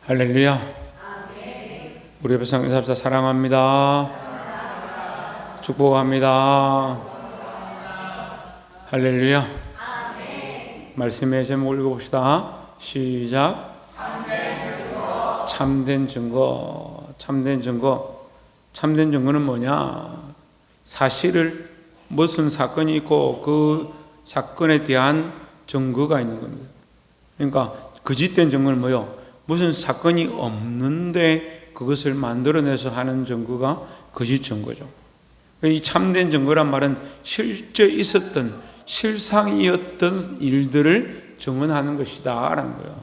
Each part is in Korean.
할렐루야. 우리 옆에 상사합시다. 사랑합니다. 축복합니다. 할렐루야. 말씀의 제목을 읽어봅시다. 시작. 참된 증거. 참된 증거. 참된 증거는 뭐냐? 사실을 무슨 사건이 있고 그 사건에 대한 증거가 있는 겁니다. 그러니까 거짓된 증거는 뭐요? 무슨 사건이 없는데 그것을 만들어내서 하는 증거가 거짓 증거죠. 이 참된 증거란 말은 실제 있었던 실상이었던 일들을 증언하는 것이다 라는 거예요.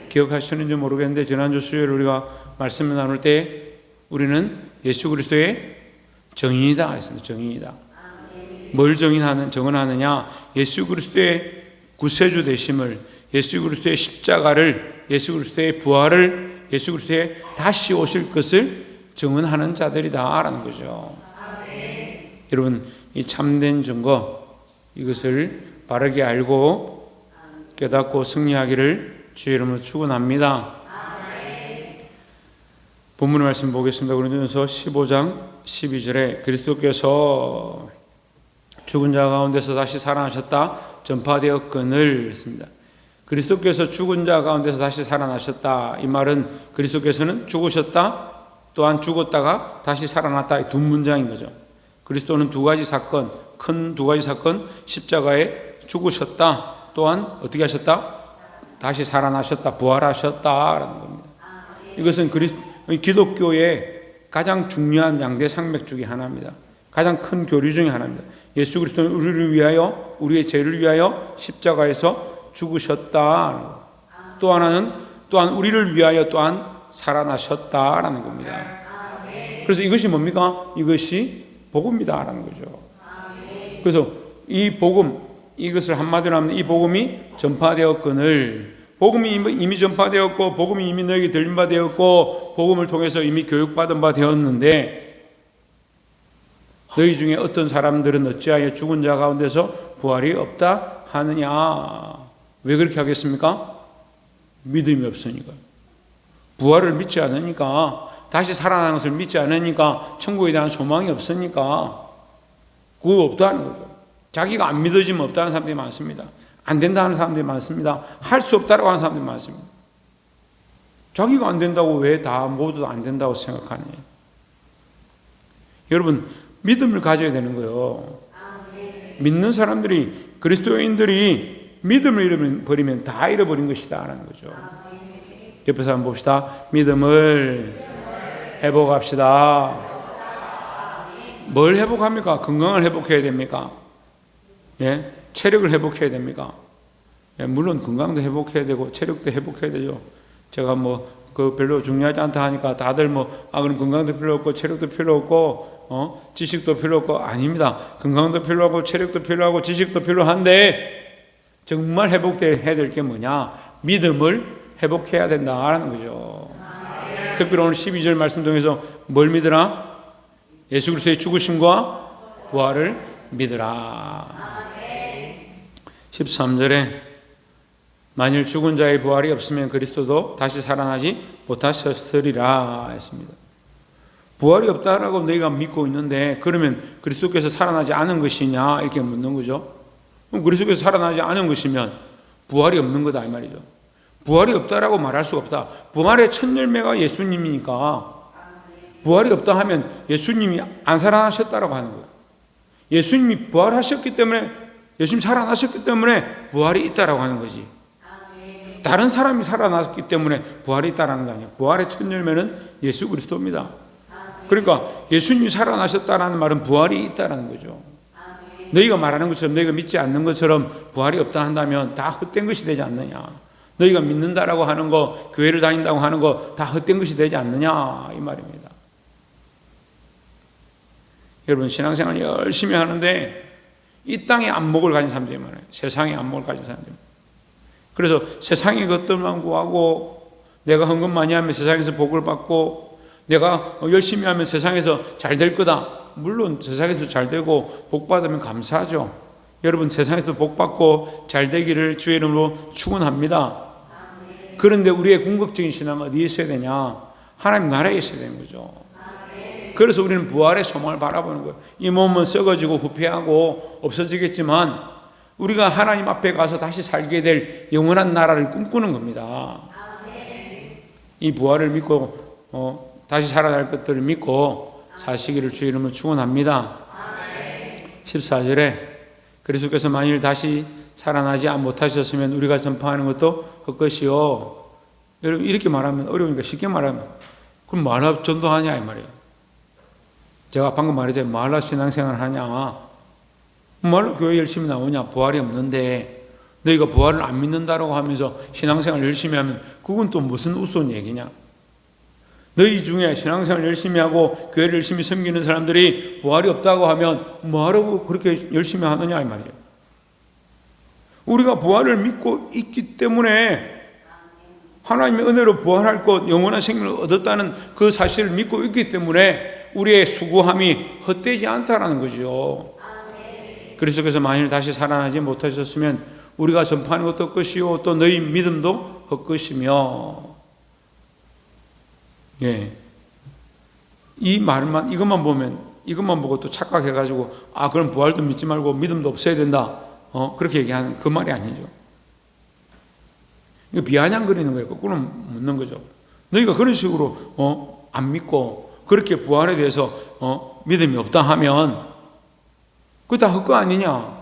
기억하시는지 모르겠는데 지난주 수요일 우리가 말씀을 나눌 때 우리는 예수 그리스도의 증인이다 했습니다. 증인이다. 뭘 증언하느냐? 예수 그리스도의 구세주 되심을, 예수 그리스도의 십자가를, 예수 그리스도의 부활을, 예수 그리스도의 다시 오실 것을 증언하는 자들이다라는 거죠. 여러분, 이 참된 증거, 이것을 바르게 알고 깨닫고 승리하기를 주의 이름으로 축원합니다. 본문의 말씀 보겠습니다. 고린도전서 15장 12절에 그리스도께서 죽은 자 가운데서 다시 살아나셨다 전파되었거늘 했습니다. 그리스도께서 죽은 자 가운데서 다시 살아나셨다. 이 말은 그리스도께서는 죽으셨다, 또한 죽었다가 다시 살아났다. 이 두 문장인 거죠. 그리스도는 두 가지 사건, 큰 두 가지 사건, 십자가에 죽으셨다, 또한 어떻게 하셨다? 다시 살아나셨다, 부활하셨다라는 겁니다. 이것은 기독교의 가장 중요한 양대 산맥 중에 하나입니다. 가장 큰 교리 중에 하나입니다. 예수 그리스도는 우리를 위하여, 우리의 죄를 위하여 십자가에서 죽으셨다. 또 하나는 또한 우리를 위하여 또한 살아나셨다라는 겁니다. 그래서 이것이 뭡니까? 이것이 복음이다라는 거죠. 그래서 이 복음, 이것을 한마디로 하면 이 복음이 전파되었거늘, 복음이 이미 전파되었고 복음이 이미 너에게 들린 바 되었고 복음을 통해서 이미 교육받은 바 되었는데 너희 중에 어떤 사람들은 어찌하여 죽은 자 가운데서 부활이 없다 하느냐? 왜 그렇게 하겠습니까? 믿음이 없으니까. 부활을 믿지 않으니까, 다시 살아나는 것을 믿지 않으니까, 천국에 대한 소망이 없으니까 그거 없다는 거죠. 자기가 안 믿어지면 없다는 사람들이 많습니다. 안 된다 하는 사람들이 많습니다. 할 수 없다고 하는 사람들이 많습니다. 자기가 안 된다고 왜 다 모두 안 된다고 생각하느냐? 여러분, 믿음을 가져야 되는 거예요. 믿는 사람들이, 그리스도인들이 믿음을 잃어버리면 다 잃어버린 것이다 라는 거죠. 옆에서 한번 봅시다. 믿음을 회복합시다. 뭘 회복합니까? 건강을 회복해야 됩니까? 예? 체력을 회복해야 됩니까? 예, 물론 건강도 회복해야 되고 체력도 회복해야 되죠. 제가 별로 중요하지 않다 하니까 다들 그럼 건강도 필요 없고 체력도 필요 없고 지식도 필요 없고, 아닙니다. 건강도 필요하고 체력도 필요하고 지식도 필요한데 정말 회복해야 될 게 뭐냐? 믿음을 회복해야 된다라는 거죠. 특별히 오늘 12절 말씀 중에서 뭘 믿으라? 예수 그리스도의 죽으심과 부활을 믿으라. 13절에 만일 죽은 자의 부활이 없으면 그리스도도 다시 살아나지 못하셨으리라 했습니다. 부활이 없다라고 너희가 믿고 있는데 그러면 그리스도께서 살아나지 않은 것이냐 이렇게 묻는 거죠. 그럼 그리스도께서 살아나지 않은 것이면 부활이 없는 거다 이 말이죠. 부활이 없다라고 말할 수가 없다. 부활의 첫 열매가 예수님이니까 부활이 없다 하면 예수님이 안 살아나셨다라고 하는 거예요. 예수님이 부활하셨기 때문에, 예수님 살아나셨기 때문에 부활이 있다라고 하는 거지. 다른 사람이 살아났기 때문에 부활이 있다라는 거 아니에요. 부활의 첫 열매는 예수 그리스도입니다. 그러니까 예수님이 살아나셨다라는 말은 부활이 있다라는 거죠. 너희가 말하는 것처럼, 너희가 믿지 않는 것처럼 부활이 없다 한다면 다 헛된 것이 되지 않느냐. 너희가 믿는다라고 하는 거, 교회를 다닌다고 하는 거 다 헛된 것이 되지 않느냐 이 말입니다. 여러분, 신앙생활 열심히 하는데 이 땅에 안목을 가진 사람들이 많아요. 세상에 안목을 가진 사람들이. 그래서 세상의 것들만 구하고, 내가 헌금 많이 하면 세상에서 복을 받고, 내가 열심히 하면 세상에서 잘 될 거다. 물론 세상에서 잘 되고 복 받으면 감사하죠. 여러분, 세상에서 복 받고 잘 되기를 주의 이름으로 축원합니다. 그런데 우리의 궁극적인 신앙은 어디에 있어야 되냐? 하나님 나라에 있어야 되는 거죠. 그래서 우리는 부활의 소망을 바라보는 거예요. 이 몸은 썩어지고 후퇴하고 없어지겠지만 우리가 하나님 앞에 가서 다시 살게 될 영원한 나라를 꿈꾸는 겁니다. 이 부활을 믿고 다시 살아날 것들을 믿고 사시기를 주의 이름으로 축원합니다. 14절에 그리스도께서 만일 다시 살아나지 못하셨으면 우리가 전파하는 것도 헛것이요. 여러분 이렇게 말하면 어려우니까 쉽게 말하면 그럼 말라 전도하냐 이 말이에요. 제가 방금 말했잖아요. 말라 신앙생활 하냐, 말로 교회 열심히 나오냐, 부활이 없는데 너희가 부활을 안 믿는다라고 하면서 신앙생활 열심히 하면 그건 또 무슨 우스운 얘기냐. 너희 중에 신앙생활 열심히 하고 교회를 열심히 섬기는 사람들이 부활이 없다고 하면 뭐하라고 그렇게 열심히 하느냐 이 말이에요. 우리가 부활을 믿고 있기 때문에 하나님의 은혜로 부활할 것, 영원한 생명을 얻었다는 그 사실을 믿고 있기 때문에 우리의 수고함이 헛되지 않다라는 거죠. 그리스도께서 만일 다시 살아나지 못하셨으면 우리가 전파하는 것도 헛것이요 또 너희 믿음도 헛것이며. 예. 이 말만 이것만 보면 이것만 보고 또 착각해가지고 그럼 부활도 믿지 말고 믿음도 없어야 된다. 그렇게 얘기하는 그 말이 아니죠. 이거 비아냥거리는 거예요. 거꾸로 묻는 거죠. 너희가 그런 식으로 안 믿고 그렇게 부활에 대해서 믿음이 없다 하면 그거 다 헛거 아니냐?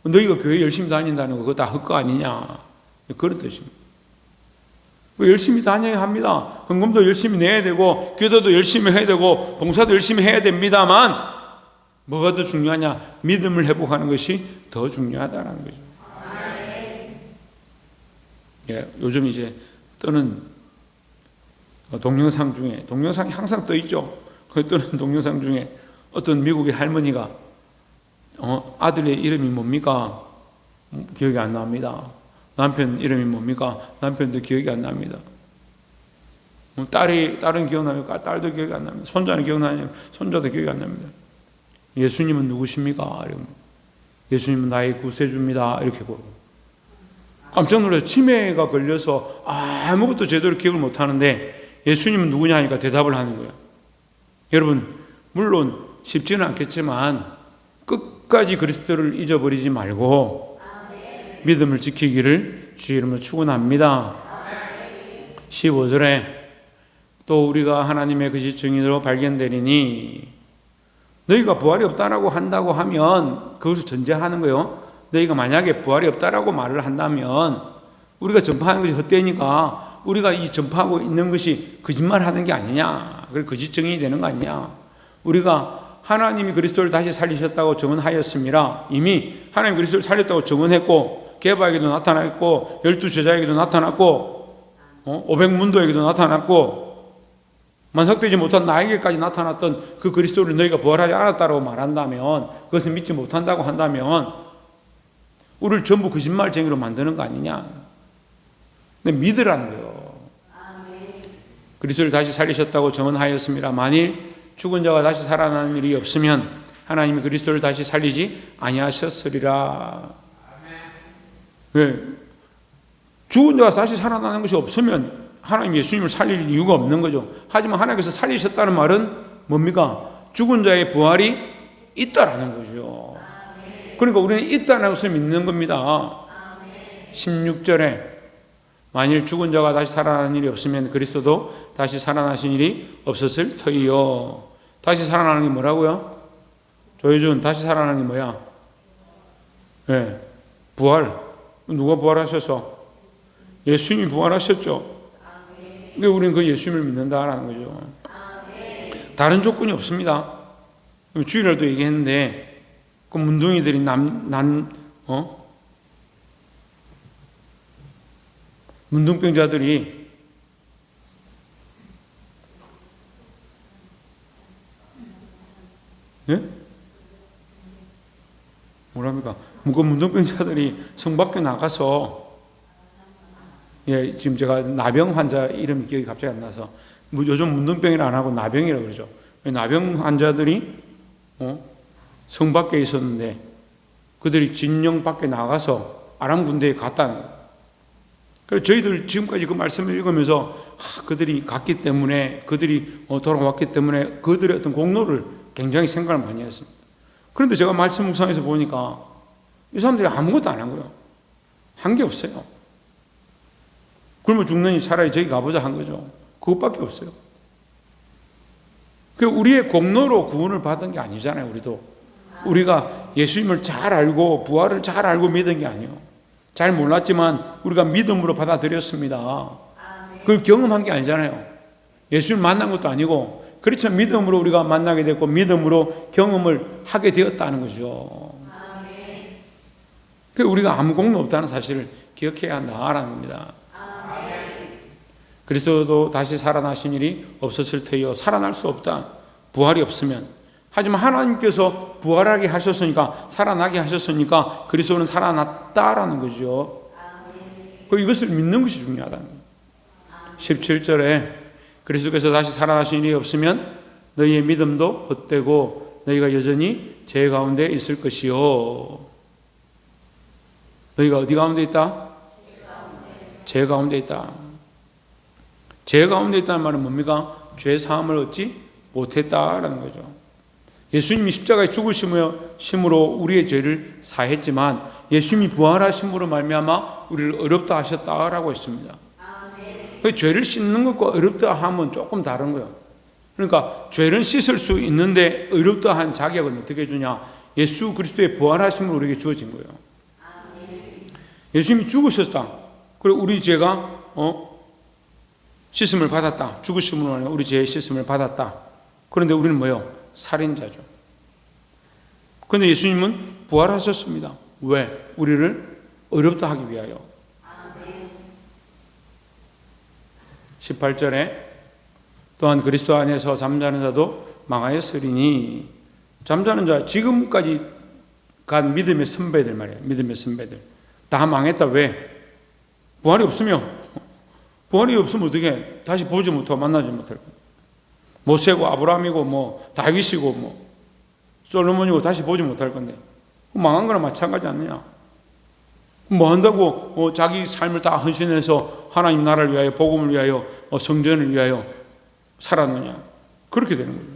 너희가 교회 열심히 다닌다는 거 그거 다 헛거 아니냐? 그런 뜻입니다. 열심히 다녀야 합니다. 헌금도 열심히 내야 되고 기도도 열심히 해야 되고 봉사도 열심히 해야 됩니다만 뭐가 더 중요하냐? 믿음을 회복하는 것이 더 중요하다는 거죠. 예, 요즘 이제 뜨는 동영상 중에 동영상이 항상 떠 있죠. 그 뜨는 동영상 중에 어떤 미국의 할머니가 아들의 이름이 뭡니까? 기억이 안 납니다. 남편 이름이 뭡니까? 남편도 기억이 안 납니다. 딸은 기억납니까? 딸도 기억이 안 납니다. 손자는 기억나냐? 손자도 기억이 안 납니다. 예수님은 누구십니까? 예수님은 나의 구세주입니다. 이렇게 보고 깜짝 놀라서 치매가 걸려서 아무것도 제대로 기억을 못 하는데 예수님은 누구냐 하니까 대답을 하는 거예요. 여러분 물론 쉽지는 않겠지만 끝까지 그리스도를 잊어버리지 말고 믿음을 지키기를 주의 이름으로 축원합니다. 15절에 또 우리가 하나님의 거짓 증인으로 발견되리니 너희가 부활이 없다라고 한다고 하면 그것을 전제하는 거예요. 너희가 만약에 부활이 없다라고 말을 한다면 우리가 전파하는 것이 헛되니까 우리가 이 전파하고 있는 것이 거짓말하는 게 아니냐, 그래 거짓 증인이 되는 거 아니냐. 우리가 하나님이 그리스도를 다시 살리셨다고 증언하였습니다. 이미 하나님 그리스도를 살렸다고 증언했고 게바에게도 나타났고 12제자에게도 나타났고 500문도에게도 나타났고 만삭되지 못한 나에게까지 나타났던 그 그리스도를 너희가 부활하지 않았다고 말한다면 그것을 믿지 못한다고 한다면 우리를 전부 거짓말쟁이로 만드는 거 아니냐. 근데 믿으라는 거예요. 그리스도를 다시 살리셨다고 증언하였습니다. 만일 죽은 자가 다시 살아나는 일이 없으면 하나님이 그리스도를 다시 살리지 아니하셨으리라. 왜? 죽은 자가 다시 살아나는 것이 없으면 하나님 예수님을 살릴 이유가 없는 거죠. 하지만 하나님께서 살리셨다는 말은 뭡니까? 죽은 자의 부활이 있다라는 거죠. 그러니까 우리는 있다는 것을 믿는 겁니다. 16절에 만일 죽은 자가 다시 살아나는 일이 없으면 그리스도도 다시 살아나신 일이 없었을 터이요. 다시 살아나는 게 뭐라고요? 조혜준, 다시 살아나는 게 뭐야? 네, 부활. 누가 부활하셔서? 예수님이 부활하셨죠. 그러니까 우리는 그 예수님을 믿는다라는 거죠. 다른 조건이 없습니다. 주일날도 얘기했는데 그 문둥이들이 문둥병자들이 예? 뭐랍니까? 그 문둥병자들이 성 밖에 나가서 지금 제가 나병 환자 이름 기억이 갑자기 안 나서 요즘 문둥병이라 안 하고 나병이라고 그러죠. 나병 환자들이 성 밖에 있었는데 그들이 진영 밖에 나가서 아람 군대에 갔다는 거예요. 그래서 저희들 지금까지 그 말씀을 읽으면서 그들이 갔기 때문에, 그들이 돌아왔기 때문에 그들의 어떤 공로를 굉장히 생각을 많이 했습니다. 그런데 제가 말씀 묵상에서 보니까 이 사람들이 아무것도 안 한 거예요. 한 게 없어요. 굶어 죽느니 차라리 저기 가보자 한 거죠. 그것밖에 없어요. 그 우리의 공로로 구원을 받은 게 아니잖아요. 우리가 예수님을 잘 알고 부활을 잘 알고 믿은 게 아니에요. 잘 몰랐지만 우리가 믿음으로 받아들였습니다. 그걸 경험한 게 아니잖아요. 예수를 만난 것도 아니고, 그렇지만 믿음으로 우리가 만나게 됐고 믿음으로 경험을 하게 되었다는 거죠. 그래서 우리가 아무 공로 없다는 사실을 기억해야 한다라는 겁니다. 그리스도도 다시 살아나신 일이 없었을 테요. 살아날 수 없다. 부활이 없으면. 하지만 하나님께서 부활하게 하셨으니까, 살아나게 하셨으니까 그리스도는 살아났다라는 거죠. 이것을 믿는 것이 중요하다는 거예요. 17절에 그리스도께서 다시 살아나신 일이 없으면 너희의 믿음도 헛되고 너희가 여전히 죄 가운데 있을 것이요. 너희가 어디 가운데 있다? 죄 가운데 있다. 죄 가운데 있다는 말은 뭡니까? 죄 사함을 얻지 못했다라는 거죠. 예수님이 십자가에 죽으심으로 우리의 죄를 사했지만 예수님이 부활하심으로 말미암아 우리를 어렵다 하셨다라고 했습니다. 그 죄를 씻는 것과 어렵다 함은 조금 다른 거예요. 그러니까 죄는 씻을 수 있는데 어렵다 한 자격은 어떻게 주냐? 예수 그리스도의 부활하심으로 우리에게 주어진 거예요. 예수님이 죽으셨다. 그리고 우리 죄가 씻음을 받았다. 죽으심으로 우리 죄의 씻음을 받았다. 그런데 우리는 뭐예요? 살인자죠. 그런데 예수님은 부활하셨습니다. 왜? 우리를 어렵다 하기 위하여. 18절에 또한 그리스도 안에서 잠자는 자도 망하였으리니, 잠자는 자, 지금까지 간 믿음의 선배들 말이에요. 믿음의 선배들 다 망했다. 왜? 부활이 없으면 어떻게 해? 다시 보지 못하고 만나지 못할 거예요. 모세고 아브라함이고 다윗이고 솔로몬이고 다시 보지 못할 건데 망한 거랑 마찬가지 않느냐? 뭐 한다고 자기 삶을 다 헌신해서 하나님 나라를 위하여, 복음을 위하여, 성전을 위하여 살았느냐? 그렇게 되는 거예요.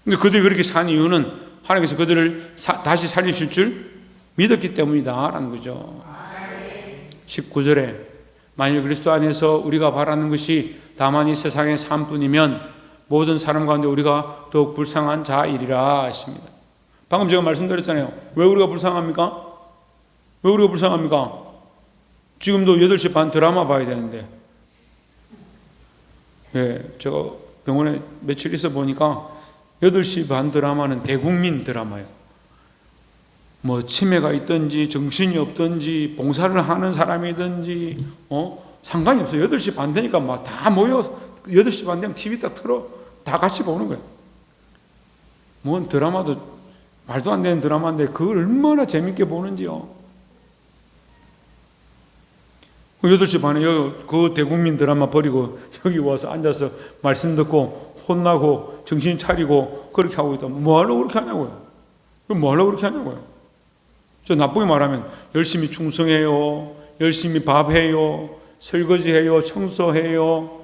근데 그들이 그렇게 산 이유는 하나님께서 그들을 다시 살리실 줄 믿었기 때문이다라는 거죠. 19절에 만일 그리스도 안에서 우리가 바라는 것이 다만 이 세상의 삶뿐이면 모든 사람 가운데 우리가 더욱 불쌍한 자이리라 하십니다. 방금 제가 말씀드렸잖아요. 왜 우리가 불쌍합니까? 왜 우리가 불쌍합니까? 지금도 8시 반 드라마 봐야 되는데, 제가 병원에 며칠 있어 보니까 8시 반 드라마는 대국민 드라마예요. 치매가 있든지 정신이 없든지 봉사를 하는 사람이든지 상관이 없어요. 8시 반 되니까 막 다 모여 8시 반 되면 TV 딱 틀어 다 같이 보는 거예요. 뭔 드라마도 말도 안 되는 드라마인데 그걸 얼마나 재밌게 보는지요. 8시 반에 그 대국민 드라마 버리고 여기 와서 앉아서 말씀 듣고 혼나고 정신 차리고 그렇게 하고 있다. 뭐하려고 그렇게 하냐고요. 뭐하려고 그렇게 하냐고요. 저 나쁘게 말하면 열심히 충성해요, 열심히 밥해요, 설거지해요, 청소해요,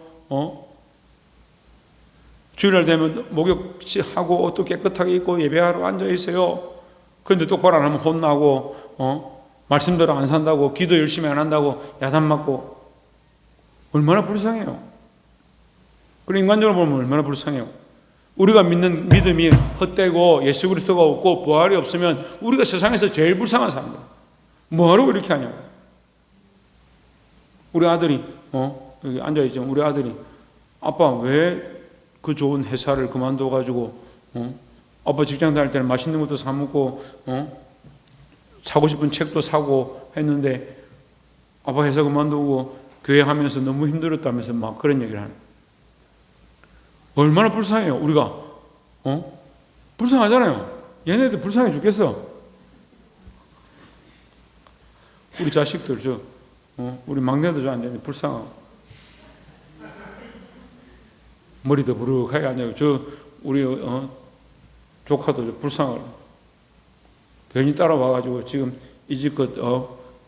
주일날 되면 목욕하고 옷도 깨끗하게 입고 예배하러 앉아있어요. 그런데 똑바로 안 하면 혼나고 말씀대로 안 산다고, 기도 열심히 안 한다고 야단 맞고, 얼마나 불쌍해요. 그리고 인간적으로 보면 얼마나 불쌍해요. 우리가 믿는 믿음이 헛되고 예수 그리스도가 없고 부활이 없으면 우리가 세상에서 제일 불쌍한 사람이에요. 뭐하러 이렇게 하냐고. 우리 아들이 여기 앉아있지만 우리 아들이 아빠 왜 그 좋은 회사를 그만둬가지고 아빠 직장 다닐 때는 맛있는 것도 사 먹고 사고 싶은 책도 사고 했는데 아빠 회사 그만두고 교회 하면서 너무 힘들었다면서 막 그런 얘기를 하는. 얼마나 불쌍해요. 우리가 불쌍하잖아요. 얘네들 불쌍해 죽겠어. 우리 자식들 우리 막내도 저 앉아있는데 불쌍하고 머리도 부르하게 앉아있고 우리 조카도 불쌍하고 괜히 따라와가지고 지금 이집껏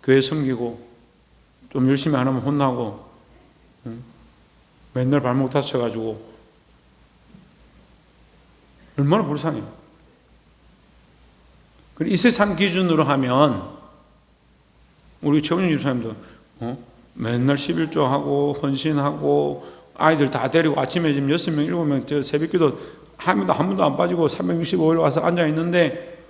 교회 섬기고 좀 열심히 안 하면 혼나고, 맨날 발목 다쳐가지고 얼마나 불쌍해요. 이 세상 기준으로 하면 우리 최원준 집사님도 맨날 11조 하고 헌신하고 아이들 다 데리고 아침에 지금 6명, 7명 저 새벽기도 한 번도 안 빠지고 365일 와서 앉아 있는데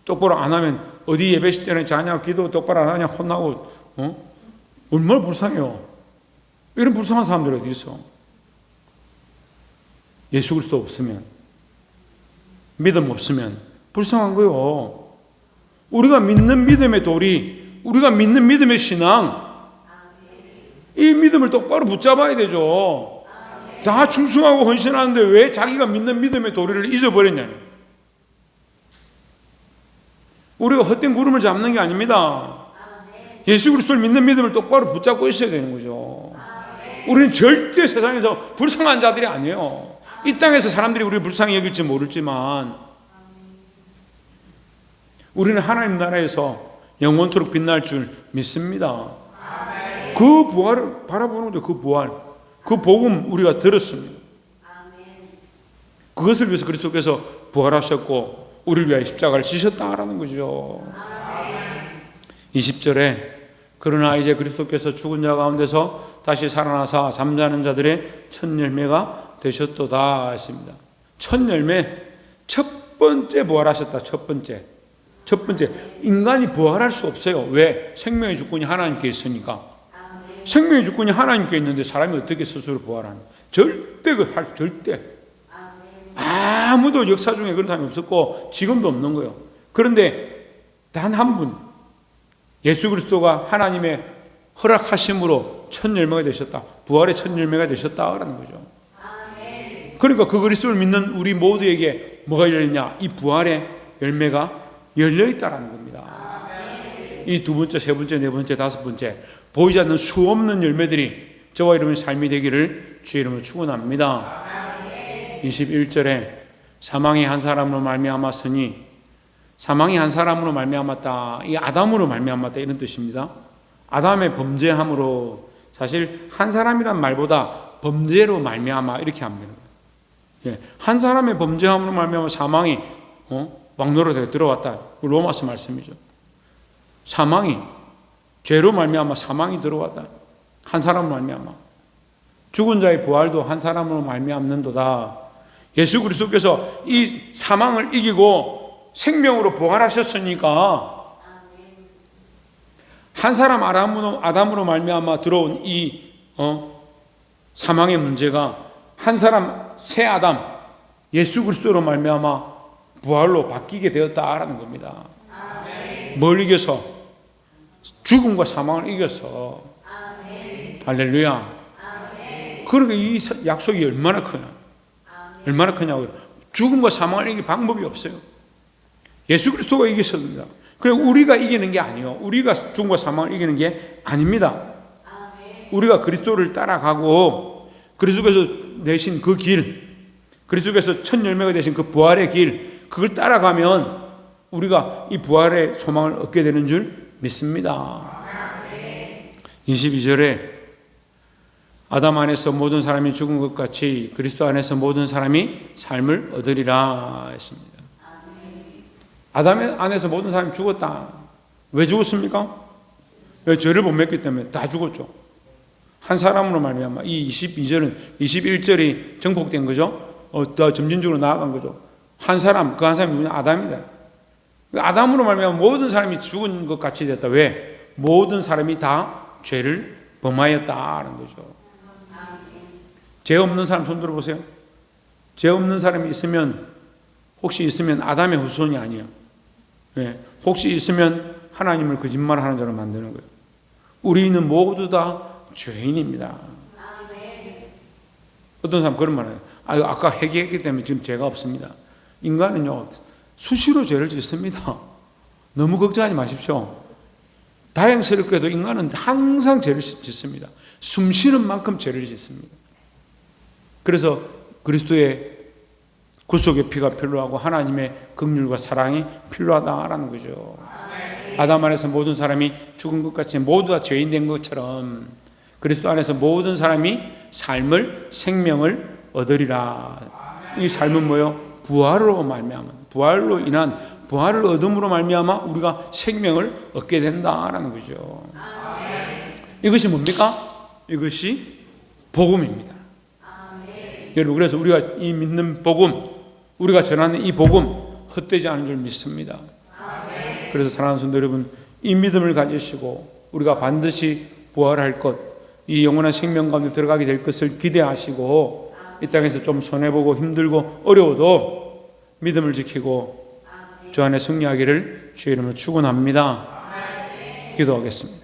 똑바로 안 하면 어디 예배 시간에 자냐, 기도 똑바로 안 하냐 혼나고 얼마나 불쌍해요. 이런 불쌍한 사람들이 어디 있어? 예수 그리스도 없으면, 믿음 없으면 불쌍한 거요. 우리가 믿는 믿음의 도리, 우리가 믿는 믿음의 신앙, 이 믿음을 똑바로 붙잡아야 되죠. 다 충성하고 헌신하는데 왜 자기가 믿는 믿음의 도리를 잊어버렸냐? 우리가 헛된 구름을 잡는 게 아닙니다. 예수 그리스도를 믿는 믿음을 똑바로 붙잡고 있어야 되는 거죠. 우리는 절대 세상에서 불쌍한 자들이 아니에요. 이 땅에서 사람들이 우리를 불쌍히 여길지 모르지만 우리는 하나님 나라에서 영원토록 빛날 줄 믿습니다. 그 부활을 바라보는 거죠. 그 부활, 그 복음 우리가 들었습니다. 그것을 위해서 그리스도께서 부활하셨고 우리를 위하여 십자가를 지셨다라는 거죠. 20절에 그러나 이제 그리스도께서 죽은 자 가운데서 다시 살아나사 잠자는 자들의 첫 열매가 되셨도다 했습니다. 첫 열매, 첫 번째 부활하셨다. 첫 번째 인간이 부활할 수 없어요. 왜? 생명의 주권이 하나님께 있으니까. 생명의 주권이 하나님께 있는데 사람이 어떻게 스스로 부활하는? 절대 절대 아무도 역사 중에 그런 사람이 없었고 지금도 없는 거예요. 그런데 단 한 분, 예수 그리스도가 하나님의 허락하심으로 첫 열매가 되셨다. 부활의 첫 열매가 되셨다라는 거죠. 그러니까 그 그리스도를 믿는 우리 모두에게 뭐가 열리냐? 이 부활의 열매가 열려있다라는 겁니다. 이 두 번째, 세 번째, 네 번째, 다섯 번째 보이지 않는 수없는 열매들이 저와 여러분의 삶이 되기를 주의 이름으로 축원합니다. 21절에 사망이 한 사람으로 말미암았으니, 사망이 한 사람으로 말미암았다, 이 아담으로 말미암았다 이런 뜻입니다. 아담의 범죄함으로, 사실 한 사람이란 말보다 범죄로 말미암아 이렇게 합니다. 한 사람의 범죄함으로 말미암아 사망이 왕노릇에 들어왔다. 로마서 말씀이죠. 사망이, 죄로 말미암아 사망이 들어왔다. 한 사람으로 말미암아. 죽은 자의 부활도 한 사람으로 말미암는도다. 예수 그리스도께서 이 사망을 이기고 생명으로 부활하셨으니까 한 사람 아담으로 말미암아 들어온 이 사망의 문제가 한 사람 새 아담 예수 그리스도로 말미암아 부활로 바뀌게 되었다라는 겁니다. 뭘 이겨서? 죽음과 사망을 이겨서. 할렐루야. 그러니까 이 약속이 얼마나 크냐? 얼마나 크냐고요. 죽음과 사망을 이길 방법이 없어요. 예수 그리스도가 이기셨습니다. 그리고 우리가 이기는 게 아니에요. 우리가 죽음과 사망을 이기는 게 아닙니다. 우리가 그리스도를 따라가고 그리스도께서 내신 그 길, 그리스도께서 첫 열매가 되신 그 부활의 길, 그걸 따라가면 우리가 이 부활의 소망을 얻게 되는 줄 믿습니다. 22절에 아담 안에서 모든 사람이 죽은 것 같이 그리스도 안에서 모든 사람이 삶을 얻으리라 했습니다. 아담 안에서 모든 사람이 죽었다. 왜 죽었습니까? 왜 죄를 못 맺기 때문에 다 죽었죠. 한 사람으로 말미암아. 이 22절은 21절이 정복된 거죠. 더 점진적으로 나아간 거죠. 한 사람, 그 한 사람이 누구냐? 아담이다. 아담으로 말미암아 모든 사람이 죽은 것 같이 됐다. 왜? 모든 사람이 다 죄를 범하였다는 거죠. 죄 없는 사람 손 들어보세요. 죄 없는 사람이 있으면, 혹시 있으면 아담의 후손이 아니에요. 네. 혹시 있으면 하나님을 거짓말하는 자로 만드는 거예요. 우리는 모두 다 죄인입니다. 어떤 사람 그런 말 해요. 아까 회개했기 때문에 지금 죄가 없습니다. 인간은요 수시로 죄를 짓습니다. 너무 걱정하지 마십시오. 다행스럽게도 인간은 항상 죄를 짓습니다. 숨 쉬는 만큼 죄를 짓습니다. 그래서 그리스도의 구속의 피가 필요하고 하나님의 긍휼과 사랑이 필요하다라는 거죠. 아담 안에서 모든 사람이 죽은 것 같이 모두 다 죄인 된 것처럼 그리스도 안에서 모든 사람이 삶을 생명을 얻으리라. 이 삶은 뭐요? 부활로 말미암아, 부활로 인한 부활을 얻음으로 말미암아 우리가 생명을 얻게 된다라는 거죠. 이것이 뭡니까? 이것이 복음입니다. 여러분, 그래서 우리가 이 믿는 복음, 우리가 전하는 이 복음 헛되지 않은 줄 믿습니다. 그래서 사랑하는 성도 여러분, 이 믿음을 가지시고 우리가 반드시 부활할 것, 이 영원한 생명 가운데 들어가게 될 것을 기대하시고 이 땅에서 좀 손해보고 힘들고 어려워도 믿음을 지키고 주 안에 승리하기를 주의 이름으로 축원합니다. 기도하겠습니다.